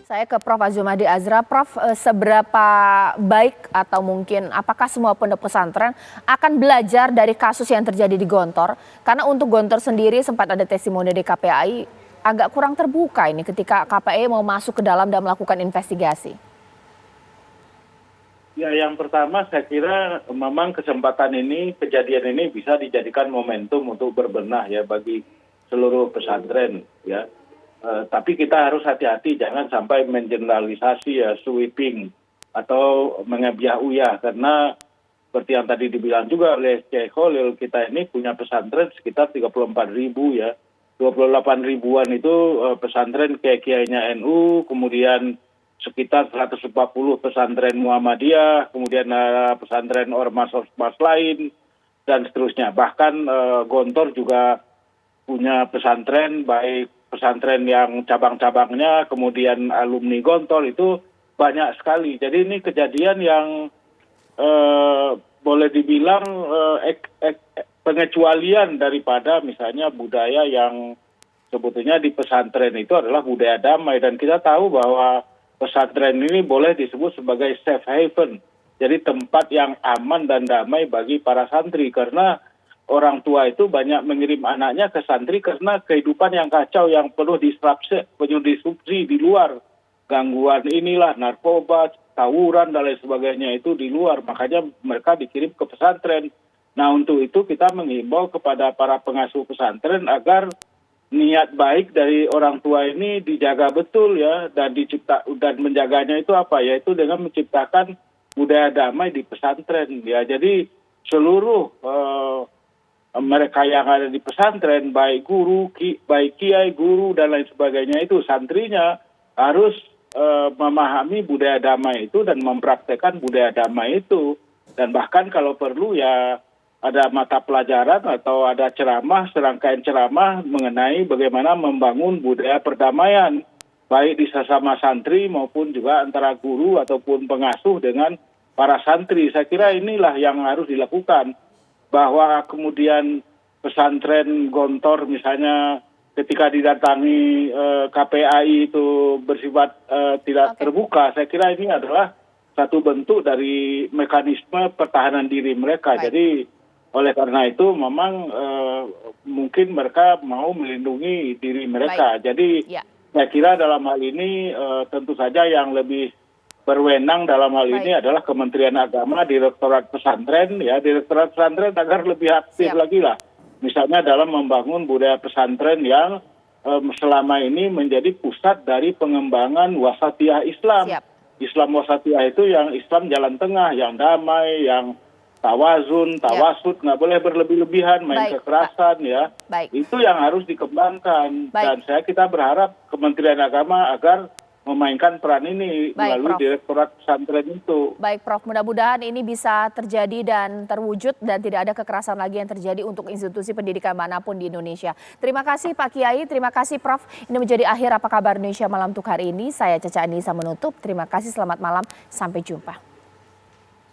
Saya ke Prof. Azumadi Azra. Prof, seberapa baik atau mungkin apakah semua pondok pesantren akan belajar dari kasus yang terjadi di Gontor? Karena untuk Gontor sendiri sempat ada testimoni dari KPAI agak kurang terbuka ini ketika KPAI mau masuk ke dalam dan melakukan investigasi. Ya, yang pertama saya kira memang kesempatan ini, kejadian ini bisa dijadikan momentum untuk berbenah ya bagi seluruh pesantren ya. Tapi kita harus hati-hati jangan sampai mengeneralisasi ya, sweeping atau mengebiah-uyah, karena seperti yang tadi dibilang juga oleh Kiai Khalil, kita ini punya pesantren sekitar 34.000 ya. 28 ribuan itu pesantren kiai-kiainya NU, kemudian sekitar 140 pesantren Muhammadiyah, kemudian pesantren ormas-ormas lain, dan seterusnya. Bahkan Gontor juga punya pesantren, baik pesantren yang cabang-cabangnya, kemudian alumni Gontor itu banyak sekali. Jadi ini kejadian yang boleh dibilang pengecualian daripada misalnya budaya yang sebetulnya di pesantren itu adalah budaya damai. Dan kita tahu bahwa pesantren ini boleh disebut sebagai safe haven. Jadi tempat yang aman dan damai bagi para santri, karena orang tua itu banyak mengirim anaknya ke santri karena kehidupan yang kacau, yang penuh disrupsi di luar. Gangguan inilah, narkoba, tawuran, dan lain sebagainya itu di luar. Makanya mereka dikirim ke pesantren. Nah, untuk itu kita mengimbau kepada para pengasuh pesantren agar niat baik dari orang tua ini dijaga betul ya, dan menjaganya itu apa? Yaitu dengan menciptakan budaya damai di pesantren ya. Jadi seluruh mereka yang ada di pesantren, baik guru, baik kiai, guru, dan lain sebagainya itu, santrinya harus memahami budaya damai itu dan mempraktekkan budaya damai itu. Dan bahkan kalau perlu ya ada mata pelajaran atau ada ceramah, serangkaian ceramah mengenai bagaimana membangun budaya perdamaian, baik di sesama santri maupun juga antara guru ataupun pengasuh dengan para santri. Saya kira inilah yang harus dilakukan. Bahwa kemudian pesantren Gontor misalnya ketika didatangi KPAI itu bersifat tidak terbuka, saya kira ini adalah satu bentuk dari mekanisme pertahanan diri mereka. Baik. Jadi oleh karena itu memang mungkin mereka mau melindungi diri mereka. Baik. Jadi saya kira dalam hal ini tentu saja yang lebih berwenang dalam hal ini adalah Kementerian Agama, Direktorat Pesantren ya, Direktorat Pesantren agar lebih aktif lagi lah. Misalnya dalam membangun budaya pesantren yang selama ini menjadi pusat dari pengembangan wasatiyah Islam. Islam wasatiyah itu yang Islam jalan tengah, yang damai, yang tawazun, tawasud, nggak boleh berlebih-lebihan, main kekerasan ya. Itu yang harus dikembangkan. Dan kita berharap Kementerian Agama agar memainkan peran ini melalui Direktorat Pesantren itu. Baik, Prof. Mudah-mudahan ini bisa terjadi dan terwujud dan tidak ada kekerasan lagi yang terjadi untuk institusi pendidikan manapun di Indonesia. Terima kasih Pak Kiai, terima kasih Prof. Ini menjadi akhir Apa Kabar Indonesia Malam untuk hari ini. Saya Caca Anissa menutup. Terima kasih, selamat malam, sampai jumpa.